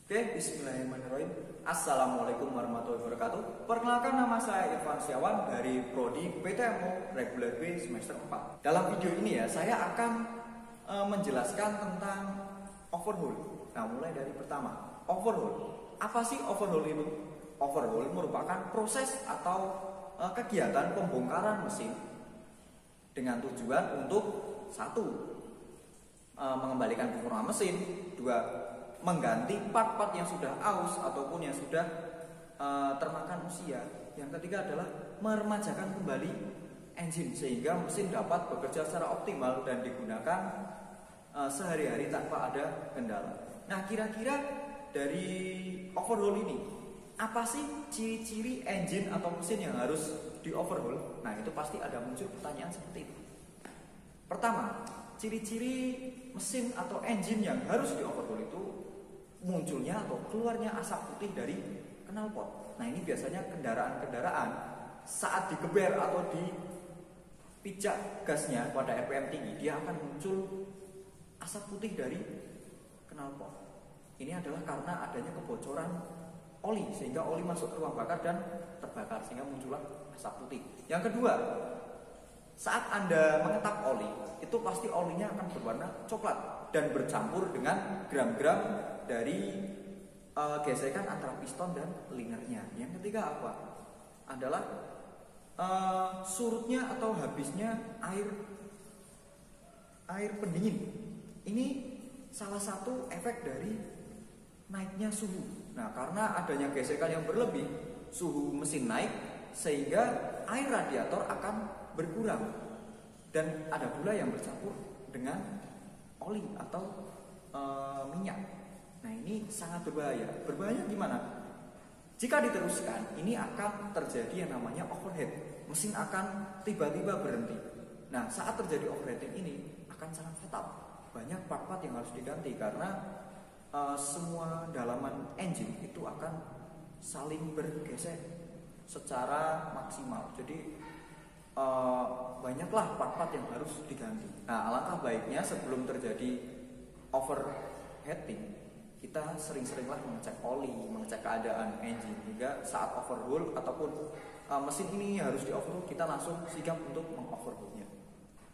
Oke, bismillahirrahmanirrahim. Assalamualaikum warahmatullahi wabarakatuh. Perkenalkan, nama saya Irfan Setiawan dari Prodi PTMO Reguler B semester 4. Dalam video ini saya akan menjelaskan tentang overhaul. Nah, mulai dari pertama, overhaul. Apa sih overhaul itu? Overhaul merupakan proses atau kegiatan pembongkaran mesin dengan tujuan untuk satu, mengembalikan performa mesin, dua, mengganti part-part yang sudah aus ataupun yang sudah termakan usia. Yang ketiga adalah meremajakan kembali engine sehingga mesin dapat bekerja secara optimal dan digunakan sehari-hari tanpa ada kendala. Nah, kira-kira dari overhaul ini, apa sih ciri-ciri engine atau mesin yang harus di overhaul? Nah, itu pasti ada muncul pertanyaan seperti itu. Pertama, ciri-ciri mesin atau engine yang harus di overhaul itu munculnya atau keluarnya asap putih dari knalpot. Nah, ini biasanya kendaraan-kendaraan saat digeber atau dipijak gasnya pada RPM tinggi, dia akan muncul asap putih dari knalpot. Ini adalah karena adanya kebocoran oli sehingga oli masuk ke ruang bakar dan terbakar sehingga muncullah asap putih. Yang kedua, saat Anda mengetap oli, itu pasti olinya akan berwarna coklat dan bercampur dengan gram-gram dari gesekan antara piston dan linernya. Yang ketiga apa? Adalah surutnya atau habisnya air pendingin. Ini salah satu efek dari naiknya suhu. Nah, karena adanya gesekan yang berlebih, suhu mesin naik sehingga air radiator akan berkurang dan ada pula yang bercampur dengan oli atau minyak. Nah, ini sangat berbahaya. Berbahaya gimana? Jika diteruskan, ini akan terjadi yang namanya overheat. Mesin akan tiba-tiba berhenti. Nah, saat terjadi overheating ini akan sangat fatal. Banyak part-part yang harus diganti karena semua dalaman engine itu akan saling bergesek secara maksimal. Jadi banyaklah part-part yang harus diganti. Nah, alangkah baiknya sebelum terjadi overheating, kita sering-seringlah mengecek oli, mengecek keadaan engine, hingga saat overhaul ataupun mesin ini harus di overhaul, kita langsung sigap untuk mengoverhaulnya.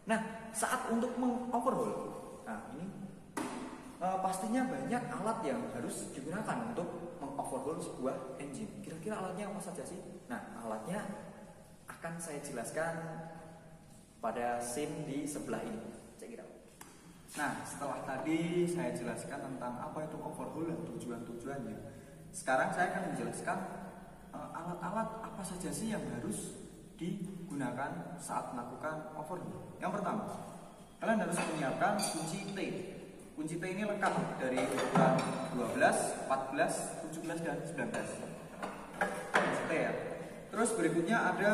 Nah, saat untuk mengoverhaul, nah ini pastinya banyak alat yang harus digunakan untuk mengoverhaul sebuah engine. Kira-kira alatnya apa saja sih? Nah, alatnya akan saya jelaskan pada scene di sebelah ini. Check it out. Nah, setelah tadi saya jelaskan tentang apa itu overhaul dan tujuan-tujuannya, sekarang saya akan menjelaskan alat-alat apa saja sih yang harus digunakan saat melakukan overhaul. Yang pertama, kalian harus menyiapkan kunci T. Kunci T ini lengkap dari ukuran 12, 14, 17, dan 19. Kunci T ya. Terus berikutnya ada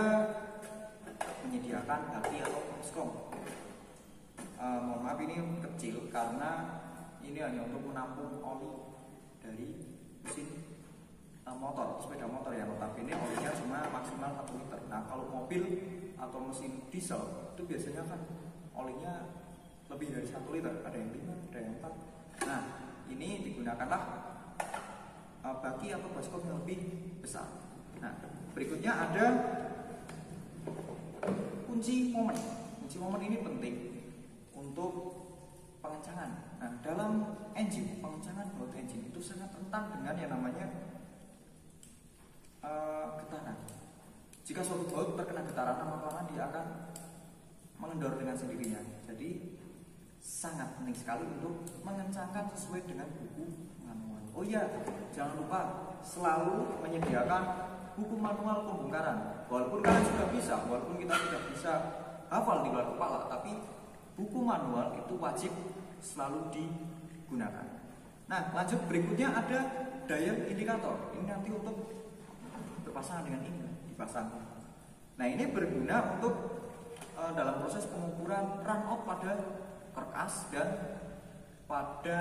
menyediakan haki atau baskom. Mohon maaf, ini kecil karena ini hanya untuk menampung oli dari mesin motor, sepeda motor ya. Notabene olinya cuma maksimal 1 liter. Nah, kalau mobil atau mesin diesel itu biasanya kan olinya lebih dari 1 liter, ada yang 5, ada yang 4. Nah, ini digunakanlah baki atau baskom yang lebih besar. Nah, berikutnya ada kunci momen. Kunci momen ini penting untuk pengencangan. Nah, dalam engine, pengencangan baut engine itu sangat rentan dengan yang namanya getaran. Jika suatu baut terkena getaran, lama-lama dia akan mengendor dengan sendirinya. Jadi sangat penting sekali untuk mengencangkan sesuai dengan buku manual. Oh iya, jangan lupa selalu menyediakan buku manual pembongkaran. Walaupun kalian sudah bisa, walaupun kita tidak bisa hafal di luar kepala, tapi buku manual itu wajib selalu digunakan. Nah, lanjut, berikutnya ada dial indikator. Ini nanti untuk berpasangan dengan ini, dipasang. Nah, ini berguna untuk dalam proses pengukuran run out pada kerkas dan pada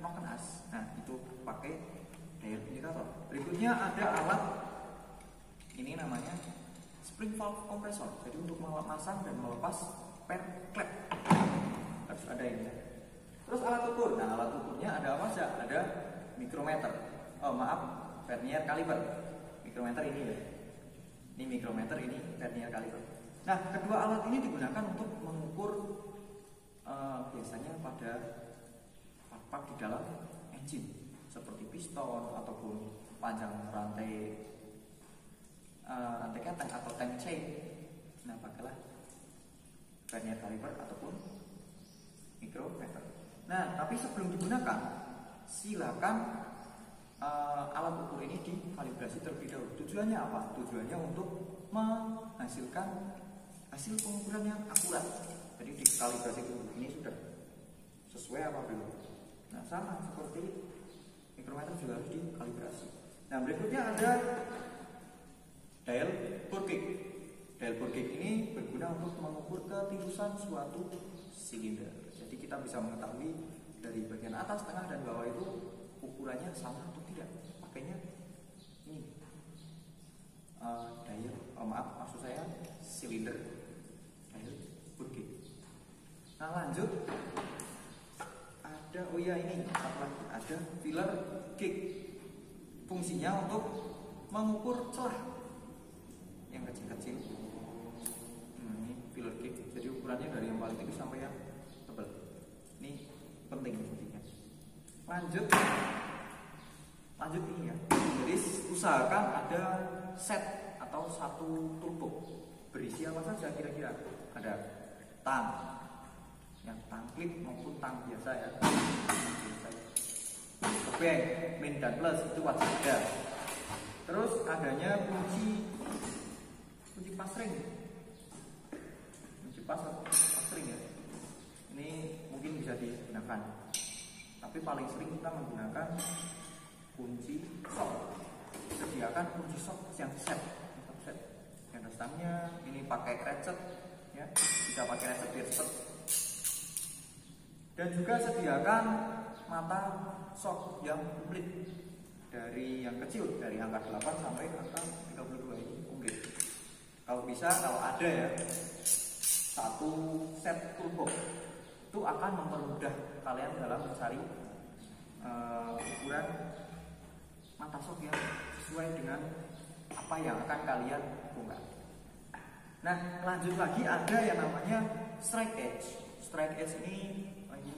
nokenas. Nah, itu pakai dial indikator. Berikutnya ada alat, ini namanya spring valve compressor. Jadi untuk memasang dan melepas per klep harus ada ini. Terus alat ukur. Nah, alat ukurnya ada apa saja? Ada mikrometer. Oh maaf, vernier kaliper. Mikrometer ini ya. Ini mikrometer, ini vernier kaliper. Nah, kedua alat ini digunakan untuk mengukur biasanya pada part-part di dalam engine seperti piston ataupun panjang rantai keteng atau tank chain. Nah, pakailah vernier caliper ataupun mikrometer. Nah, tapi sebelum digunakan, silakan alat ukur ini dikalibrasi terlebih dahulu. Tujuannya apa? Tujuannya untuk menghasilkan hasil pengukuran yang akurat. Jadi dikalibrasi dulu, ini sudah sesuai apa belum. Nah, sama seperti mikrometer juga harus dikalibrasi. Nah, berikutnya ada dial bore gauge. Dial bore gauge ini berguna untuk mengukur ketirusan suatu silinder. Jadi kita bisa mengetahui dari bagian atas, tengah, dan bawah itu ukurannya sama atau tidak. Pakainya ini dial, maksud saya silinder dial bore gauge. Nah, lanjut ada ini ada filler gauge. Fungsinya untuk mengukur celah yang kecil-kecil. Ini filler gauge. Jadi ukurannya dari yang paling tipis sampai yang tebal. Ini penting intinya. Lanjut ini ya. Jadi usahakan ada set atau satu turbo. Berisi apa saja kira-kira? Ada tang, yang tang klip maupun tang biasa ya. Bank, min dan plus itu wajib ada. Terus adanya kunci pasring. Kunci pasring ya. Ini mungkin bisa digunakan. Tapi paling sering kita menggunakan kunci sok. Sediakan kunci sok yang set. Yang dasarnya ini pakai ratchet ya. Bisa pakai ratchet biar cepat. Dan juga sediakan mata sok yang komplit dari yang kecil, dari angka 8 sampai angka 32 ini komplit. Kalau bisa, kalau ada ya satu set turbo, itu akan mempermudah kalian dalam mencari ukuran mata sok yang sesuai dengan apa yang akan kalian bongkar. Nah, lanjut lagi ada yang namanya strike edge. Strike edge ini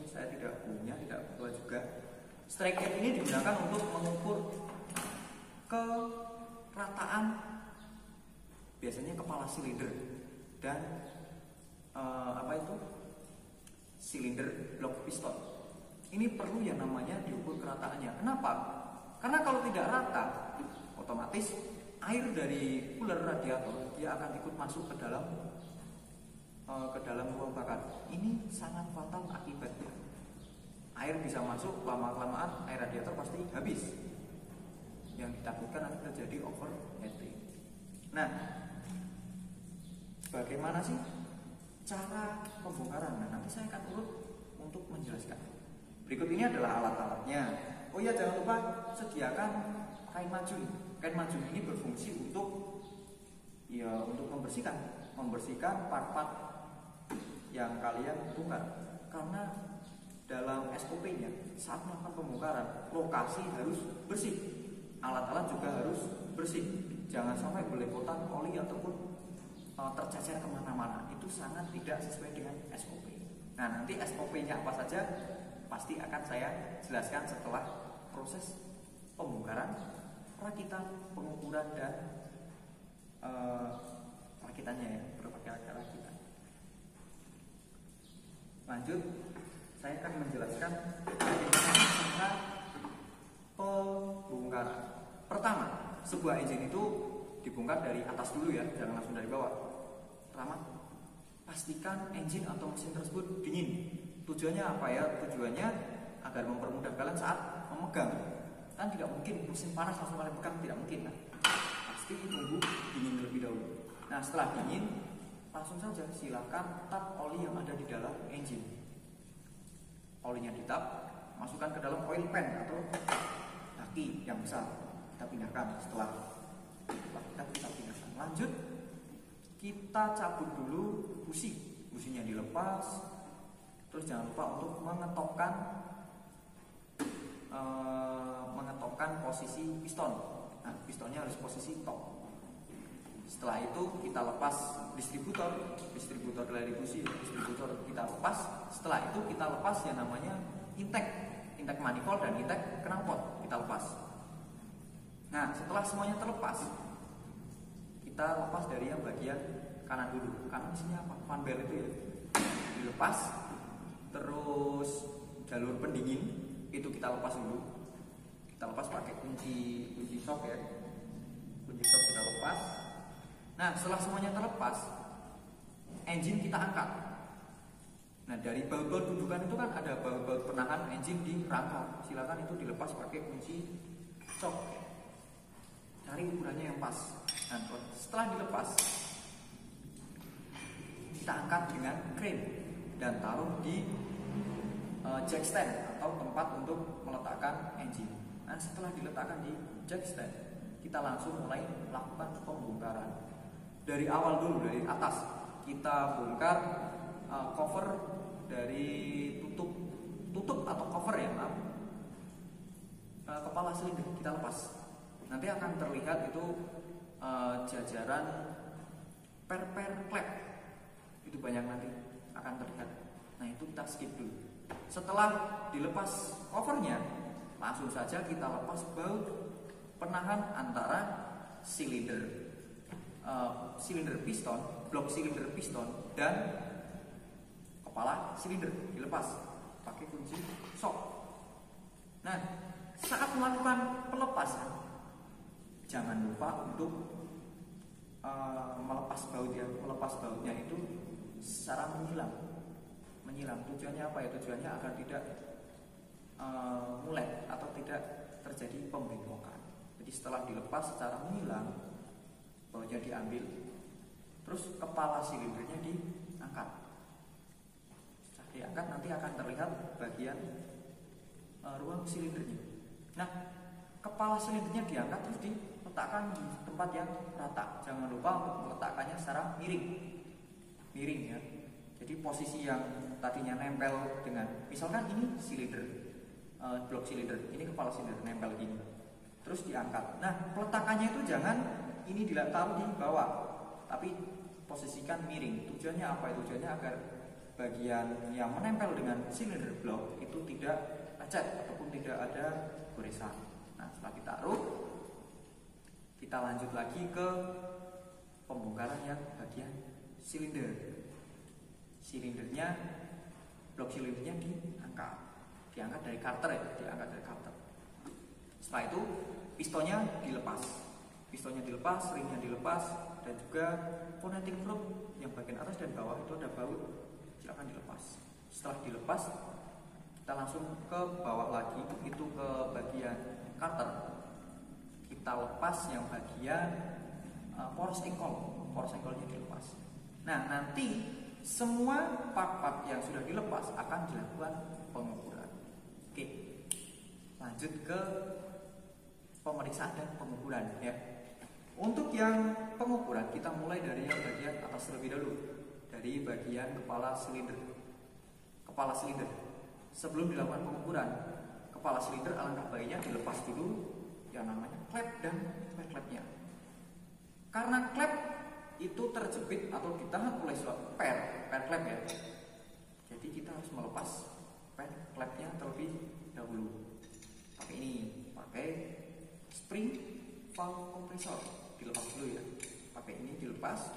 saya tidak punya, tidak bawa juga. Strike edge ini digunakan untuk mengukur kerataan biasanya kepala silinder dan silinder blok piston. Ini perlu yang namanya diukur kerataannya. Kenapa? Karena kalau tidak rata, otomatis air dari cooler radiator dia akan ikut masuk ke dalam ruang bakar. Ini sangat fatal akibatnya. Air bisa masuk, lama-kelamaan air radiator pasti habis. Yang ditakutkan nanti terjadi overheating. Nah, bagaimana sih cara pembongkaran? Nah, nanti saya akan urut untuk menjelaskan. Berikut ini adalah alat-alatnya. Oh iya, jangan lupa sediakan kain majun. Kain majun ini berfungsi untuk membersihkan part-part yang kalian bongkar. Karena dalam SOP-nya saat melakukan pembongkaran, lokasi harus bersih, alat-alat juga harus bersih. Jangan sampai belepotan oli ataupun tercecer kemana-mana. Itu sangat tidak sesuai dengan SOP. Nah, nanti SOP-nya apa saja pasti akan saya jelaskan setelah proses pembongkaran, perakitan, pengukuran, dan perakitannya ya, berbagai rakitan. Lanjut, saya akan menjelaskan bagaimana cara pembongkaran. Pertama, sebuah engine itu dibongkar dari atas dulu ya, jangan langsung dari bawah. Pertama, pastikan engine atau mesin tersebut dingin. Tujuannya apa ya? Tujuannya agar mempermudah kalian saat memegang. Kan tidak mungkin mesin panas langsung kalian pegang, tidak mungkin kan? Pasti tunggu dingin terlebih dahulu. Nah, setelah dingin, langsung saja silakan tap oli yang ada di dalam engine. Olinya ditap, masukkan ke dalam oil pan atau tangki yang besar. Kita pindahkan setelah kita pindahkan. Lanjut, kita cabut dulu businya dilepas. Terus jangan lupa untuk mengetopkan mengetopkan posisi piston. Nah, pistonnya harus posisi top. Setelah itu kita lepas distributor dari busi, distributor kita lepas. Setelah itu kita lepas yang namanya intake manifold dan intake knalpot kita lepas. Nah, setelah semuanya terlepas, kita lepas dari yang bagian kanan dulu. Kanan isinya apa? Fan belt itu ya. Dilepas. Terus jalur pendingin itu kita lepas dulu. Kita lepas pakai kunci shock ya. Kunci shock kita lepas. Nah, setelah semuanya terlepas, engine kita angkat. Nah, dari baut-baut dudukan itu kan ada baut-baut penahan engine di rangka. Silakan itu dilepas pakai kunci shock. Cari ukurannya yang pas. Nah, setelah dilepas, kita angkat dengan crane dan taruh di jack stand atau tempat untuk meletakkan engine. Nah, setelah diletakkan di jack stand, kita langsung mulai melakukan pembongkaran. Dari awal dulu, dari atas kita bongkar cover dari tutup atau cover ya, maaf, kepala silinder kita lepas. Nanti akan terlihat itu jajaran per klep itu banyak nanti akan terlihat. Nah, itu kita skip dulu. Setelah dilepas covernya, langsung saja kita lepas baut penahan antara silinder piston, blok silinder piston dan kepala silinder dilepas pakai kunci shock. Nah, saat melakukan pelepasan, jangan lupa untuk melepas baut ya. Melepas bautnya itu secara menyilang. Tujuannya apa ya? Tujuannya agar tidak mulai atau tidak terjadi pembengkokan. Jadi setelah dilepas secara menyilang, bautnya diambil, terus kepala silindernya diangkat. Setelah diangkat nanti akan terlihat bagian ruang silindernya. Nah, kepala silindernya diangkat terus diletakkan di tempat yang rata. Jangan lupa untuk meletakkannya secara miring ya. Jadi posisi yang tadinya nempel dengan, misalkan ini silinder, blok silinder, ini kepala silinder nempel gini, terus diangkat. Nah, peletakannya itu jangan ini taruh di bawah, tapi posisikan miring. Tujuannya apa? Tujuannya agar bagian yang menempel dengan silinder blok itu tidak lecet ataupun tidak ada goresan. Nah, setelah ditaruh, kita lanjut lagi ke pembongkaran yang bagian silinder. Blok silindernya diangkat dari karter ya, Setelah itu pistonnya dilepas, ringnya dilepas, dan juga connecting rope yang bagian atas dan bawah itu ada baut, silakan dilepas. Setelah dilepas, kita langsung ke bawah lagi, itu ke bagian karter. Kita lepas yang bagian poros engkolnya dilepas. Nah, nanti semua part-part yang sudah dilepas akan dilakukan pengukuran. Oke, lanjut ke pemeriksaan dan pengukuran ya. Untuk yang pengukuran kita mulai dari yang bagian atas terlebih dahulu, dari bagian kepala silinder. Sebelum dilakukan pengukuran kepala silinder, alangkah baiknya dilepas dulu yang namanya klep dan klep-klepnya. Karena klep itu terjepit atau ditahan oleh suatu per klep ya. Jadi kita harus melepas per klepnya terlebih dahulu. Pakai spring valve kompresor, dilepas dulu ya. Pakai ini dilepas.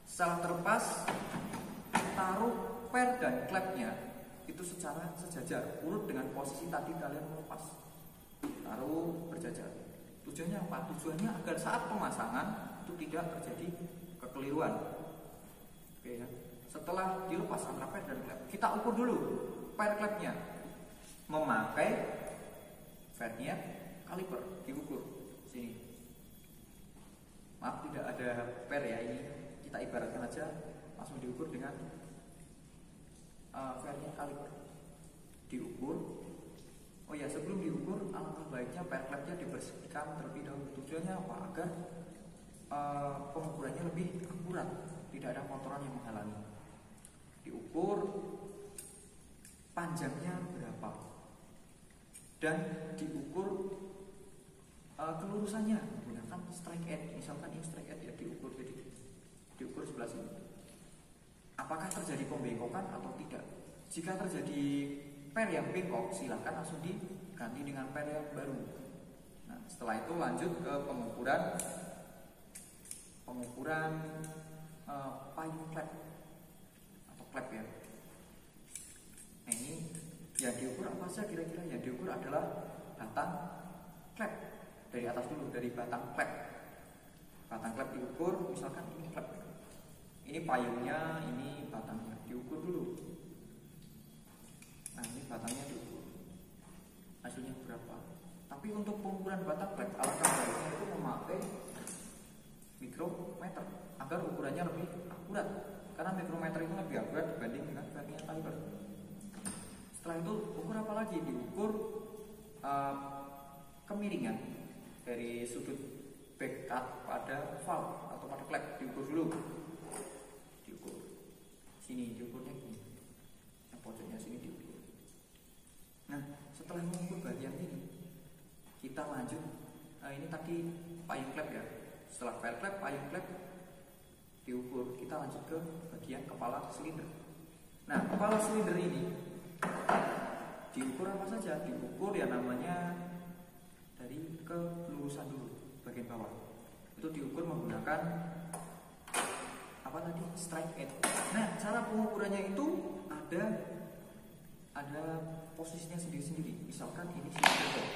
Setelah terlepas, taruh per dan klepnya itu secara sejajar, urut dengan posisi tadi kalian melepas. Taruh berjajar. Tujuannya apa? Tujuannya agar saat pemasangan itu tidak terjadi kekeliruan. Oke ya. Setelah dilepas antara per dan klep, kita ukur dulu per klepnya. Memakai vernier kaliper, diukur sini. Maaf tidak ada per ya, ini kita ibaratkan aja langsung diukur dengan vernier kaliper. Diukur. Oh ya, sebelum diukur alangkah baiknya per klepnya dibersihkan terlebih dahulu. Tujuannya apa? Agar pengukurannya lebih akurat, tidak ada kotoran yang menghalangi. Diukur panjangnya berapa dan diukur kelurusannya menggunakan strike edge. Misalkan ini strike edge ya, diukur, jadi diukur sebelah sini. Apakah terjadi pembengkokan atau tidak? Jika terjadi per yang bengkok, silahkan langsung diganti dengan per yang baru. Nah, setelah itu lanjut ke pengukuran payung klep atau klep ya. Nah, ini yang diukur apa saja kira-kira? Yang diukur adalah batang klep. Dari atas dulu, dari batang klep. Batang klep diukur, misalkan ini klep. Ini payungnya, ini batangnya diukur dulu. Nah, ini batangnya diukur. Hasilnya berapa? Tapi untuk pengukuran batang klep, alangkah baiknya itu memakai mikrometer agar ukurannya lebih akurat. Karena mikrometer itu lebih akurat dibanding dengan vernier caliper. Setelah itu ukur apa lagi? Diukur kemiringan dari sudut backcut pada valve atau pada klep, diukur dulu. Diukur sini, diukurnya gini. Yang pojoknya sini diukur. Nah, setelah mengukur bagian ini, kita lanjut. Ini tadi payung klep ya. Setelah payung klep diukur, kita lanjut ke bagian kepala silinder. Nah, kepala silinder ini diukur apa saja? Diukur ya namanya dari kelurusan dulu, bagian bawah. Itu diukur menggunakan apa tadi? Strike edge. Nah, cara pengukurannya itu ada posisinya sendiri-sendiri. Misalkan ini silinder head.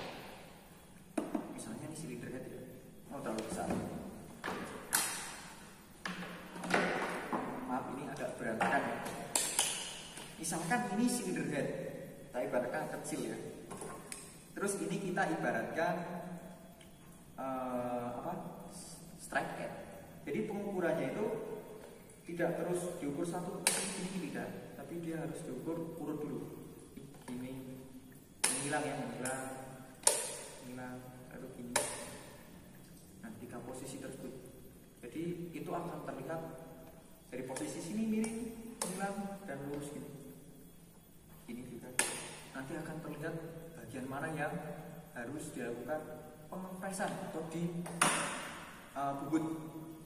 Misalnya ini silinder head ya. Oh, terlalu besar. Maaf, ini agak berantakan ya. Misalkan ini silinder head, kita ibaratkan kecil ya. Terus ini kita ibaratkan strike edge. Jadi pengukurannya itu tidak terus diukur satu ini tidak, tapi dia harus diukur urut dulu. Ini menghilang ya, menghilang, lalu gini. Nah, 3 posisi tersebut. Jadi itu akan terlihat dari posisi sini miring, menghilang, dan lurus gini. Ini juga nanti akan terlihat bagian mana yang harus dilakukan pengempesan atau dibubut.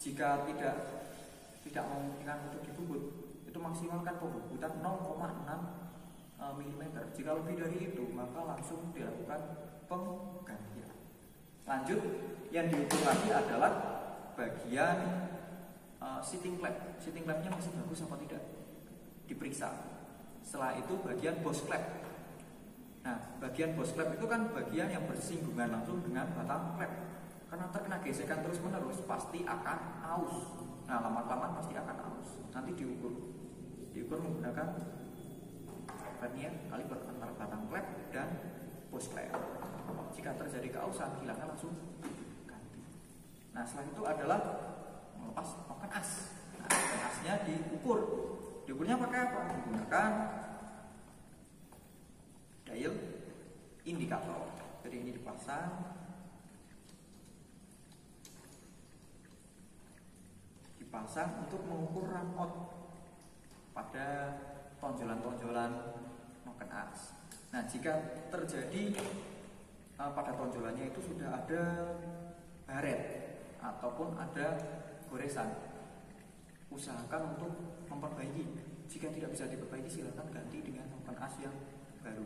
Jika tidak memungkinkan untuk dibubut, itu maksimalkan pembubutan 0,6 mm. Jika lebih dari itu, maka langsung dilakukan penggantian. Lanjut, yang diukur lagi adalah bagian sitting clap. Sitting clapnya masih bagus apa tidak? Diperiksa. Setelah itu bagian boss clap. Nah, bagian boss clap itu kan bagian yang bersinggungan langsung dengan batang clap. Karena terkena gesekan terus menerus pasti akan aus. Nah, lama-lama pasti akan aus. Nanti diukur menggunakan vernier caliper antara batang clap dan boss clap. Jika terjadi keausan, hilangnya langsung ganti. Nah, setelah itu adalah melepas noken as. Nah, noken asnya diukur. Diukurnya pakai apa? Menggunakan dial indikator. Jadi ini dipasang untuk mengukur run out pada tonjolan-tonjolan noken as. Nah, jika terjadi pada tonjolannya itu sudah ada baret ataupun ada goresan, usahakan untuk memperbaiki. Jika tidak bisa diperbaiki, silakan ganti dengan noken as yang baru.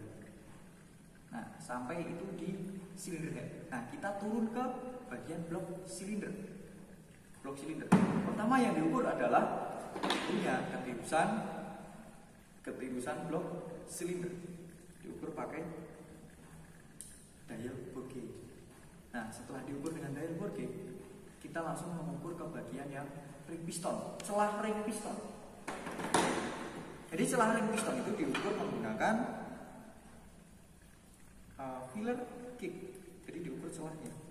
Nah, sampai itu di silinder head. Nah, kita turun ke bagian blok silinder. Blok silinder. Pertama yang diukur adalah punya ketirusan blok silinder. Diukur pakai dial bore gauge. Nah, setelah diukur dengan dial bore gauge, kita langsung mengukur ke bagian yang ring piston, celah ring piston. Jadi celah ring piston itu diukur menggunakan filler kick. Jadi diukur celahnya.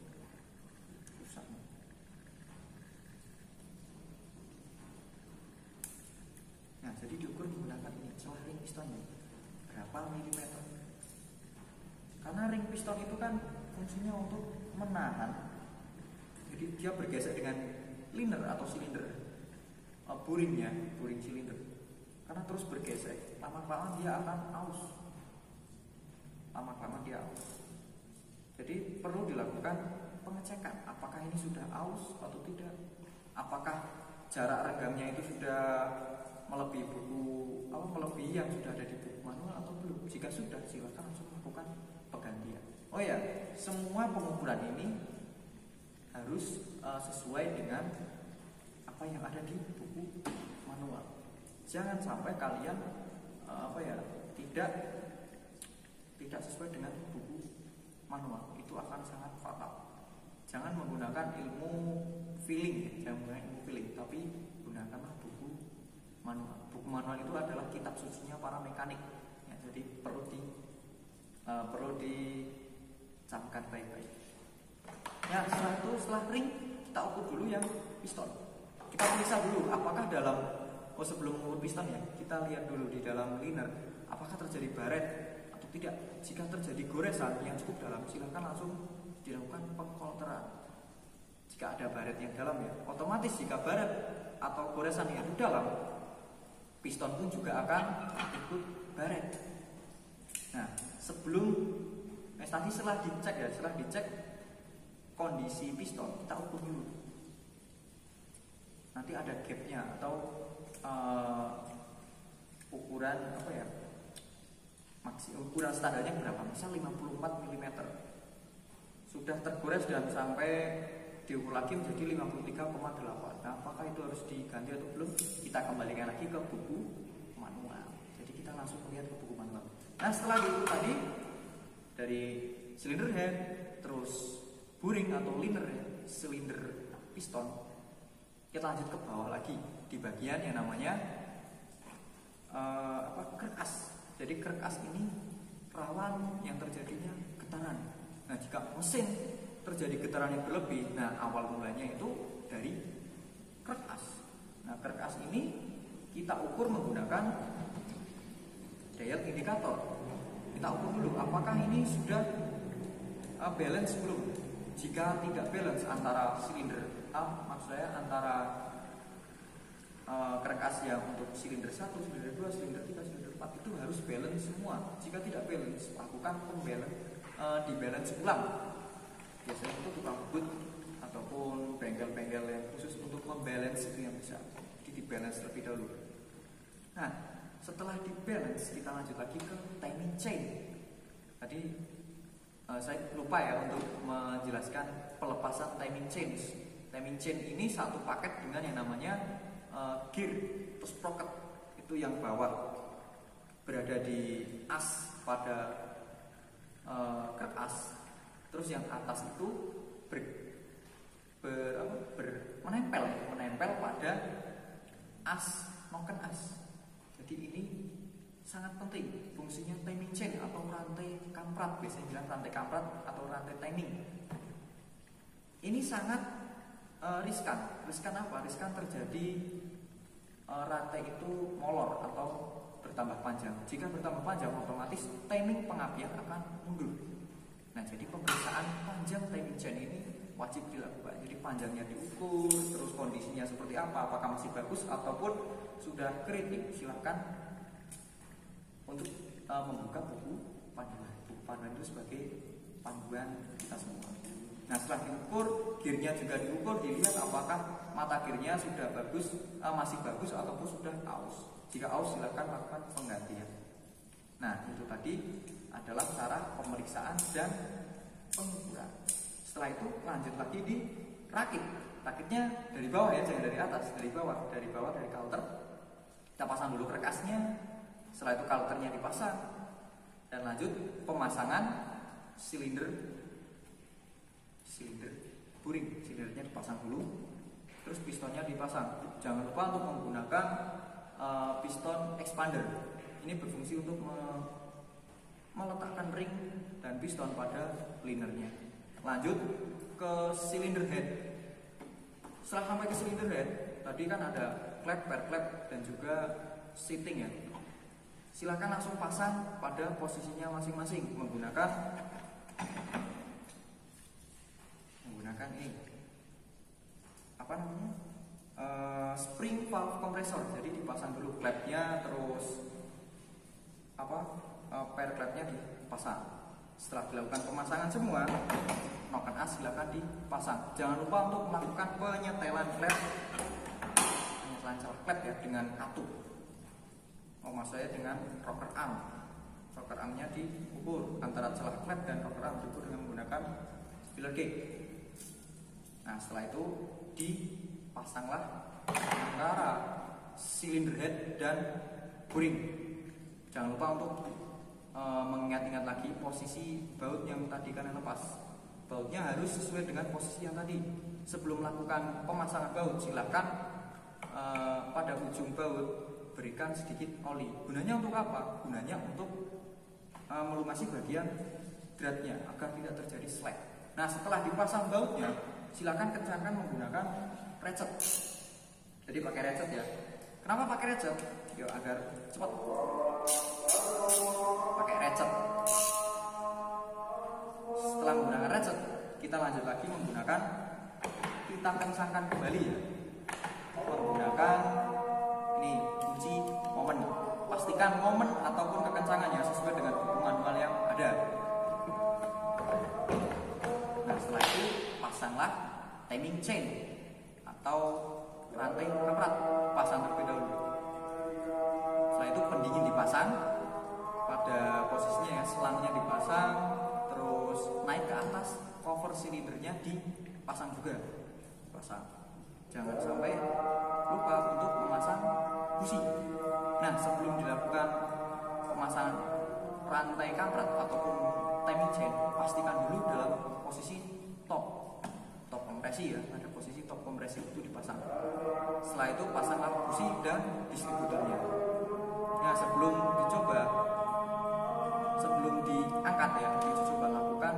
Nah, jadi diukur menggunakan ini celah ring pistonnya berapa milimeter. Karena ring piston itu kan fungsinya untuk menahan. Jadi dia bergeser dengan liner atau silinder, buring silinder. Karena terus bergeser, lama-lama dia akan aus. Jadi perlu dilakukan pengecekan apakah ini sudah aus atau tidak, apakah jarak renggangnya itu sudah melebihi yang sudah ada di buku manual atau belum. Jika sudah, silakan langsung lakukan penggantian. Oh ya, semua pengukuran ini harus sesuai dengan apa yang ada di buku manual. Jangan sampai kalian tidak sesuai dengan buku manual, itu akan sangat fatal. Jangan menggunakan ilmu feeling, tapi gunakanlah buku manual. Buku manual itu adalah kitab sucinya para mekanik, ya, jadi perlu dicamkan baik-baik. Ya, setelah ring kita ukur dulu yang piston. Kita periksa dulu apakah sebelum mengukur piston ya, kita lihat dulu di dalam liner apakah terjadi baret atau tidak. Jika terjadi goresan yang cukup dalam, silakan langsung dilakukan pengkolteran. Jika ada baret yang dalam ya, otomatis jika baret atau goresan yang dalam, piston pun juga akan ikut baret. Nah, setelah dicek kondisi piston, kita ukur dulu. Nanti ada gapnya atau ukuran ukuran standarnya berapa? Misal 54 mm. Sudah tergores dan sampai diukur lagi menjadi 53,8. Nah, apakah itu harus diganti atau belum? Kita kembalikan lagi ke buku manual. Jadi kita langsung melihat ke buku manual. Nah, setelah itu tadi dari silinder head, terus buring atau liner silinder piston, kita lanjut ke bawah lagi di bagian yang namanya kerkas. Jadi kerkas ini rawan yang terjadinya getaran. Nah, jika mesin terjadi getaran yang berlebih, nah awal mulanya itu dari kerkas. Nah, kerkas ini kita ukur menggunakan dial indikator. Kita ukur dulu apakah ini sudah balance belum. Jika tidak balance antara silinder antara kerkas yang untuk silinder 1, silinder 2, silinder 3, silinder 4 itu harus balance semua. Jika tidak balance, lakukan dibalance ulang. Biasanya itu tukang boot ataupun bengkel-bengkel yang khusus untuk membalance itu yang bisa dibalance lebih dahulu. Nah, setelah dibalance kita lanjut lagi ke timing chain. Tadi saya lupa ya untuk menjelaskan pelepasan timing chain. Timing chain ini satu paket dengan yang namanya gear atau sprocket. Itu yang bawah berada di as pada kerkas, terus yang atas itu menempel pada as, noken as. Jadi ini sangat penting fungsinya timing chain atau rantai kamprat, biasanya bilang rantai kamprat atau rantai timing. Ini sangat riskan. Riskan apa? Riskan terjadi rantai itu molor atau bertambah panjang. Jika bertambah panjang, otomatis timing pengapian akan mundur. Nah, jadi pemeriksaan panjang timing chain ini wajib dilakukan. Jadi panjangnya diukur, terus kondisinya seperti apa, apakah masih bagus ataupun sudah kritik. Silahkan untuk membuka buku panduan. Buku panduan itu sebagai panduan kita semua. Nah, setelah diukur, gearnya juga diukur, dilihat apakah mata gearnya sudah bagus, masih bagus ataupun sudah aus. Jika aus, silakan lakukan penggantian. Nah, itu tadi adalah cara pemeriksaan dan pengukuran. Setelah itu lanjut lagi di rakit. Rakitnya dari bawah ya, jangan dari atas, dari bawah dari coulter. Kita pasang dulu kerkasnya. Setelah itu coulternya dipasang dan lanjut pemasangan silinder buring. Silindernya dipasang dulu, terus pistonnya dipasang. Jangan lupa untuk menggunakan piston expander. Ini berfungsi untuk meletakkan ring dan piston pada linernya. Lanjut ke silinder head. Setelah sampai ke silinder head, tadi kan ada klep, per klep dan juga seating ya. Silahkan langsung pasang pada posisinya masing-masing menggunakan ini spring valve compressor. Jadi dipasang dulu klepnya, terus per klepnya dipasang. Setelah dilakukan pemasangan semua, noken as silakan dipasang. Jangan lupa untuk melakukan penyetelan klep ya dengan katup. Maksud saya dengan rocker arm. Rocker armnya diukur antara celah klep dan rocker arm diukur dengan menggunakan spiller gauge. Nah setelah itu dipasanglah antara silinder head dan boring. Jangan lupa untuk mengingat-ingat lagi posisi baut yang tadi kan lepas. Bautnya harus sesuai dengan posisi yang tadi. Sebelum melakukan pemasangan baut, silakan pada ujung baut berikan sedikit oli. Gunanya untuk apa? Gunanya untuk melumasi bagian dratnya agar tidak terjadi slack. Nah setelah dipasang bautnya, silakan kencangkan menggunakan ratchet. Jadi pakai ratchet ya. Kenapa pakai ratchet? Yuk agar cepat. Pakai ratchet. Setelah menggunakan ratchet, kita lanjut lagi menggunakan, kita kencangkan kembali ya. Menggunakan ini kunci momen. Pastikan momen ataupun kekencangannya sesuai dengan buku manual yang ada. Nah setelah itu pasanglah timing chain atau rantai kamprat, pasang terlebih dahulu. Setelah itu pendingin dipasang pada posisinya ya, selangnya dipasang, terus naik ke atas, cover silindernya dipasang juga. Pasang. Jangan sampai lupa untuk memasang busi. Nah sebelum dilakukan pemasangan rantai kamprat ataupun timing chain, pastikan dulu dalam posisi top kompresi ya, ada posisi top kompresi itu dipasang. Setelah itu pasanglah busi dan distributornya. Nah sebelum diangkat ya, dicoba lakukan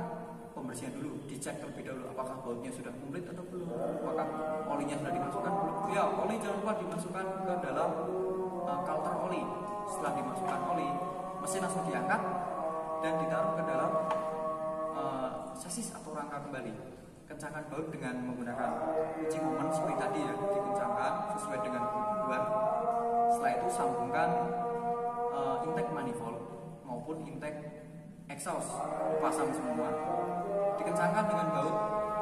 pembersihan dulu, dicek terlebih dahulu apakah bautnya sudah komplit atau belum, apakah olinya sudah dimasukkan belum. Ya oli jangan lupa dimasukkan ke dalam kalter oli. Setelah dimasukkan oli, mesin langsung diangkat dan ditaruh ke dalam sasis atau rangka kembali. Kencangkan baut dengan menggunakan kunci momen seperti tadi ya, dikencangkan sesuai dengan kebutuhan. Setelah itu sambungkan intake manifold maupun intake exhaust, pasang semua, dikencangkan dengan baut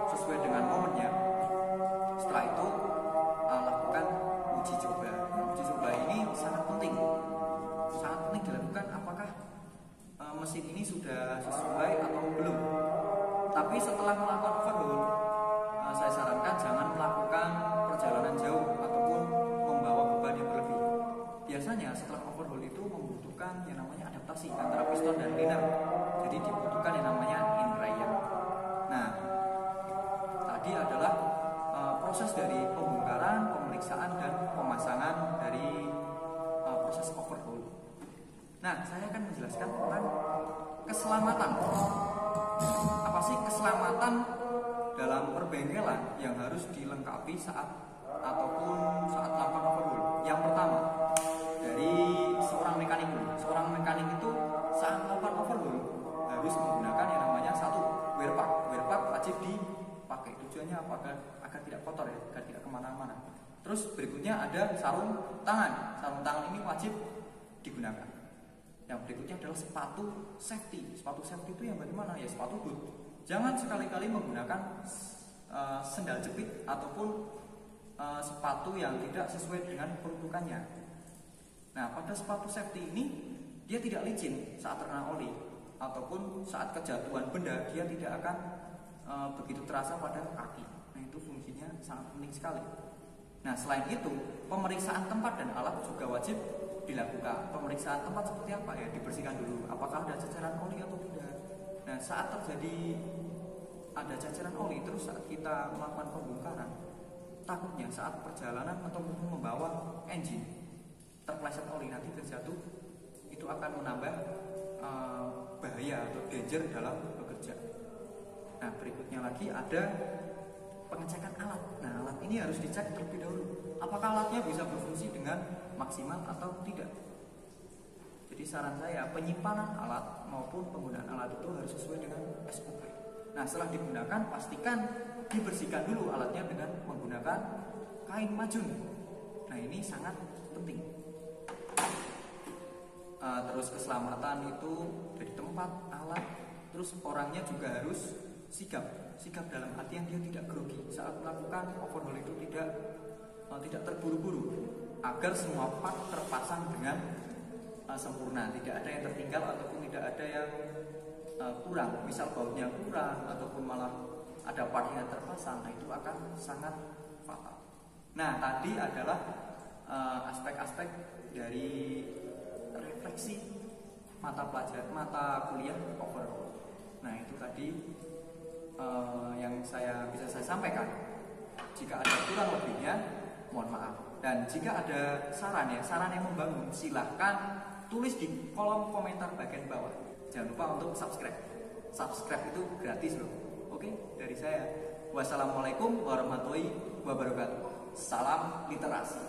sesuai dengan momennya. Setelah itu lakukan uji coba. Uji coba ini sangat penting dilakukan apakah mesin ini sudah sesuai atau belum. Tapi setelah melakukan overhaul, saya sarankan jangan melakukan perjalanan jauh ataupun membawa beban yang berlebih. Biasanya setelah overhaul itu membutuhkan yang namanya adaptasi antara piston dan liner. Jadi dibutuhkan yang namanya indrayer. Nah, tadi adalah proses dari pembongkaran, pemeriksaan dan pemasangan dari proses overhaul. Nah, saya akan menjelaskan tentang keselamatan. Apa sih keselamatan dalam perbengkelan yang harus dilengkapi saat melakukan overhaul? Yang pertama, dari seorang mekanik dulu. Seorang mekanik itu saat melakukan overhaul harus menggunakan yang namanya satu wear pack. Wear pack wajib dipakai. Tujuannya agar tidak kotor ya, agar tidak kemana-mana. Terus berikutnya ada sarung tangan. Sarung tangan ini wajib digunakan. Yang berikutnya adalah sepatu safety. Sepatu safety itu yang bagaimana? Ya sepatu boot. Jangan sekali-kali menggunakan sendal jepit ataupun sepatu yang tidak sesuai dengan peruntukannya. Nah, pada sepatu safety ini dia tidak licin saat terkena oli ataupun saat kejatuhan benda dia tidak akan begitu terasa pada kaki. Nah, itu fungsinya sangat penting sekali. Nah, selain itu pemeriksaan tempat dan alat juga wajib dilakukan. Pemeriksaan tempat seperti apa ya? Dibersihkan dulu. Apakah ada ceceran oli atau tidak? Nah, saat terjadi ada ceceran oli terus saat kita melakukan pembongkaran, takutnya saat perjalanan atau membawa engine terpleset oli nanti terjatuh, itu akan menambah bahaya atau danger dalam bekerja. Nah, berikutnya lagi ada pengecekan alat. Nah, alat ini harus dicek terlebih dahulu. Apakah alatnya bisa berfungsi dengan maksimal atau tidak? Jadi saran saya, penyimpanan alat maupun penggunaan alat itu harus sesuai dengan SOP. Nah, setelah digunakan pastikan dibersihkan dulu alatnya dengan menggunakan kain majun. Nah, ini sangat penting. Terus keselamatan itu dari tempat, alat, terus orangnya juga harus sigap. sigap dalam artian dia tidak grogi saat melakukan overhaul itu, tidak terburu-buru, agar semua part terpasang dengan sempurna, tidak ada yang tertinggal ataupun tidak ada yang kurang, misal bautnya kurang ataupun malah ada part yang terpasang, nah itu akan sangat fatal. Nah, tadi adalah aspek-aspek dari refleksi mata kuliah overall. Nah, itu tadi yang bisa saya sampaikan. Jika ada kurang lebihnya, mohon maaf. Dan jika ada saran yang membangun, silahkan tulis di kolom komentar bagian bawah. Jangan lupa untuk subscribe. Subscribe itu gratis loh. Oke, dari saya. Wassalamualaikum warahmatullahi wabarakatuh. Salam literasi.